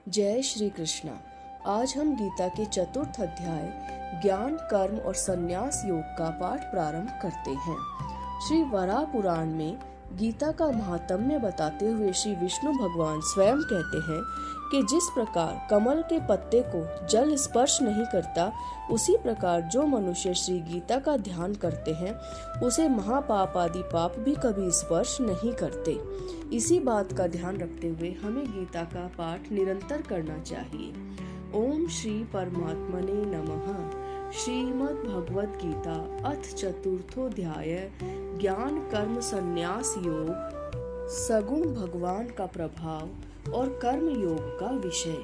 जय श्री कृष्णा। आज हम गीता के चतुर्थ अध्याय ज्ञान कर्म और संन्यास योग का पाठ प्रारंभ करते हैं। श्री वराह पुराण में गीता का महात्म्य बताते हुए श्री विष्णु भगवान स्वयं कहते हैं कि जिस प्रकार कमल के पत्ते को जल स्पर्श नहीं करता, उसी प्रकार जो मनुष्य श्री गीता का ध्यान करते हैं उसे महापाप आदि पाप भी कभी स्पर्श नहीं करते। इसी बात का ध्यान रखते हुए हमें गीता का पाठ निरंतर करना चाहिए। ओम श्री परमात्मने नमः। श्रीमद् भगवद गीता अथ चतुर्थोध्याय ज्ञान कर्म संन्यास योग, सगुण भगवान का प्रभाव और कर्म योग का विषय।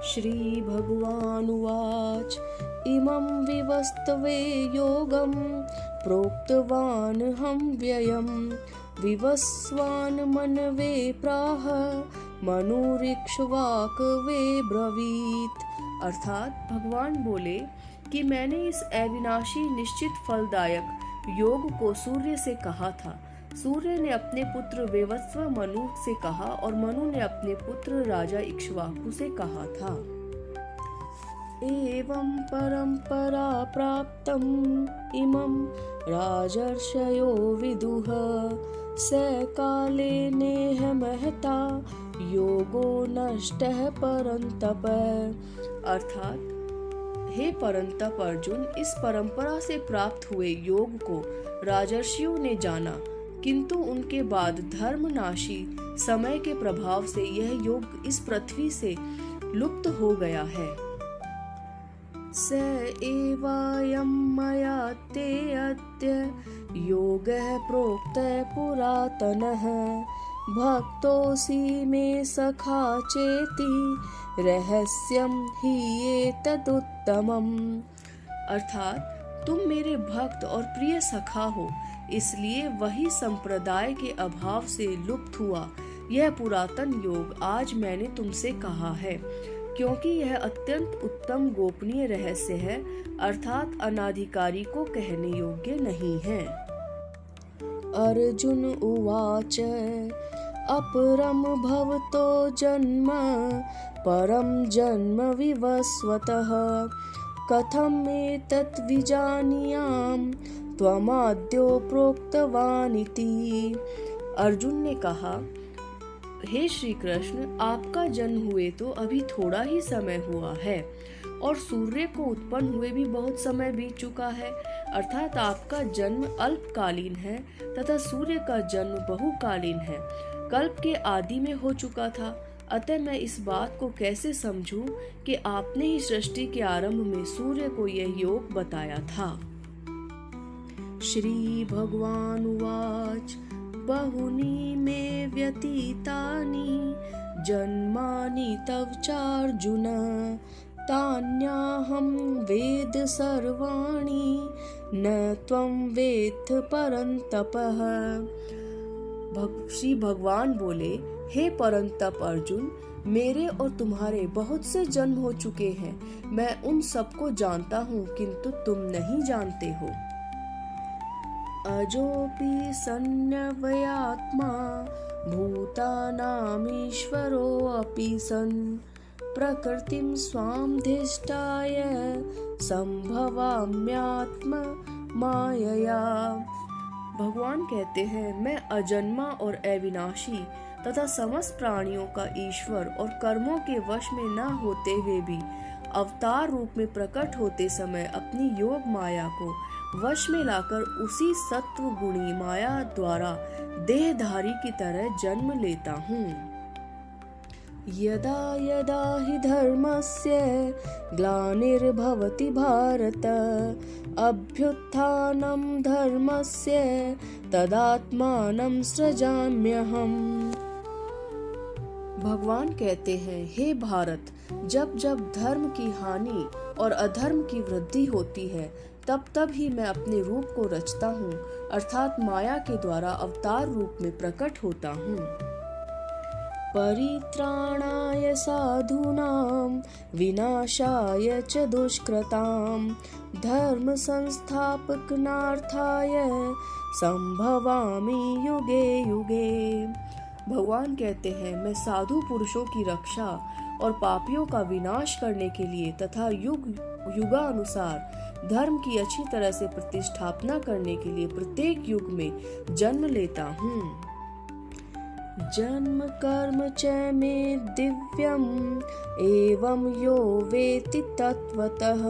श्री भगवान उवाच इमं विवस्तवे योगं प्रोक्तवान हम व्ययं विवस्वान मनवे प्राह मनुरिक्ष्वाक वे ब्रवीत। अर्थात भगवान बोले कि मैंने इस अविनाशी निश्चित फलदायक योग को सूर्य से कहा था। सूर्य ने अपने पुत्र वेवस्व मनु से कहा और मनु ने अपने पुत्र राजा इक्ष्वाकु से कहा था। एवं परंपरा प्राप्तम इमं राजर्षयो विदुः स काले नेह महता योगो नष्टः परंतप। अर्थात हे परंतप अर्जुन, इस परंपरा से प्राप्त हुए योग को राजर्षियों ने जाना, किंतु उनके बाद धर्मनाशी समय के प्रभाव से यह योग इस पृथ्वी से लुप्त हो गया है। स एवायं मया ते अद्य योगः प्रोक्तः पुरातनः भक्तोऽसि मे सखा चेति रहस्यं हि एतदुत्तमम्। अर्थात तुम मेरे भक्त और प्रिय सखा हो, इसलिए वही संप्रदाय के अभाव से लुप्त हुआ यह पुरातन योग आज मैंने तुमसे कहा है, क्योंकि यह अत्यंत उत्तम गोपनीय रहस्य है, अर्थात अनाधिकारी को कहने योग्य नहीं है। अर्जुन उवाच अपरम भवतो जन्म परम जन्म विवस्वतः कथम एतत् विजानीयाम त्वमाद्यो प्रोक्तवानिति। अर्जुन ने कहा, हे श्री कृष्ण, आपका जन्म हुए तो अभी थोड़ा ही समय हुआ है और सूर्य को उत्पन्न हुए भी बहुत समय बीत चुका है। अर्थात आपका जन्म अल्पकालीन है तथा सूर्य का जन्म बहुकालीन है, कल्प के आदि में हो चुका था। अतः मैं इस बात को कैसे समझूं कि आपने ही सृष्टि के आरंभ में सूर्य को यह योग बताया था। श्री भगवान उवाच बहुनी मे व्यतीतानि जन्मानि तव चार्जुन तान्याहं वेद सर्वाणि न त्वं वेत्थ परन्तपः। श्री भगवान बोले, हे परंतप अर्जुन, मेरे और तुम्हारे बहुत से जन्म हो चुके हैं, मैं उन सबको जानता हूँ किंतु तुम नहीं जानते हो। अजोपि सन्नवयात्मा भूतानामीश्वरोऽपि सन् प्रकृतिं स्वामधिष्ठाय संभवाम्यात्म मायया। भगवान कहते हैं, मैं अजन्मा और अविनाशी तथा समस्त प्राणियों का ईश्वर और कर्मों के वश में न होते हुए भी अवतार रूप में प्रकट होते समय अपनी योग माया को वश में लाकर उसी सत्व गुणी माया द्वारा देहधारी की तरह जन्म लेता हूँ। यदा यदा हि धर्मस्य ग्लानिर्भवति भारत अभ्युत्थानं धर्मस्य तदात्मानं सृजाम्यहम्। भगवान कहते हैं, हे भारत, जब जब धर्म की हानि और अधर्म की वृद्धि होती है तब तब ही मैं अपने रूप को रचता हूँ, अर्थात माया के द्वारा अवतार रूप में प्रकट होता हूँ। परित्राणाय साधूनां विनाशाय च दुष्कृतां धर्म संस्थापनार्थाय संभवामि युगे युगे। भगवान कहते हैं, मैं साधु पुरुषों की रक्षा और पापियों का विनाश करने के लिए तथा युग युगानुसार धर्म की अच्छी तरह से प्रतिष्ठापना करने के लिए प्रत्येक युग में जन्म लेता हूँ। जन्म कर्म च मे दिव्यम एवं यो वेति तत्वतः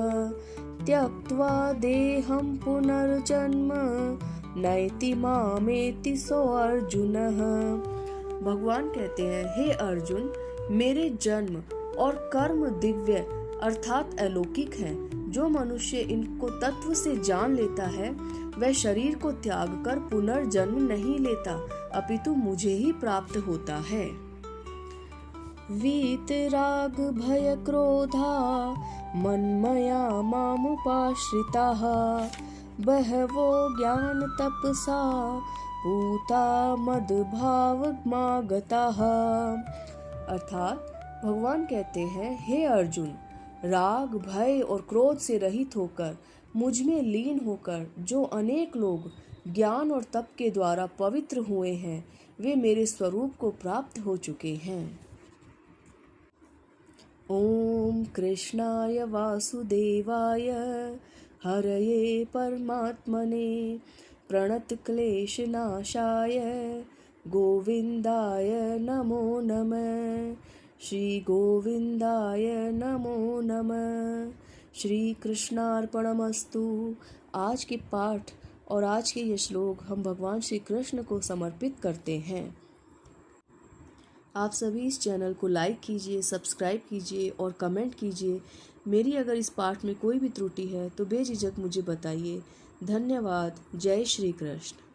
त्यक्त्वा देहं पुनर्जन्म नैति मामेति सो अर्जुनः। भगवान कहते हैं, हे अर्जुन, मेरे जन्म और कर्म दिव्य अर्थात अलौकिक हैं। जो मनुष्य इनको तत्व से जान लेता है वह शरीर को त्याग कर पुनर्जन्म नहीं लेता, अपितु मुझे ही प्राप्त होता है। वीतराग भय क्रोधा मन्मया मामुपाश्रिताः बहवो ज्ञान तपसा पूता मद्भावमागताः। अर्थात भगवान कहते हैं, हे अर्जुन, राग भय और क्रोध से रहित होकर मुझ में लीन होकर जो अनेक लोग ज्ञान और तप के द्वारा पवित्र हुए हैं वे मेरे स्वरूप को प्राप्त हो चुके हैं। ओम कृष्णाय वासुदेवाय हरये परमात्मने प्रणतक्लेशनाशाय गोविंदाय नमो नमः। श्री गोविंदाय नमो नमः। श्री कृष्णार्पणमस्तु। आज के पाठ और आज के ये श्लोक हम भगवान श्री कृष्ण को समर्पित करते हैं। आप सभी इस चैनल को लाइक कीजिए, सब्सक्राइब कीजिए और कमेंट कीजिए। मेरी अगर इस पाठ में कोई भी त्रुटि है तो बेझिझक मुझे बताइए। धन्यवाद। जय श्री कृष्ण।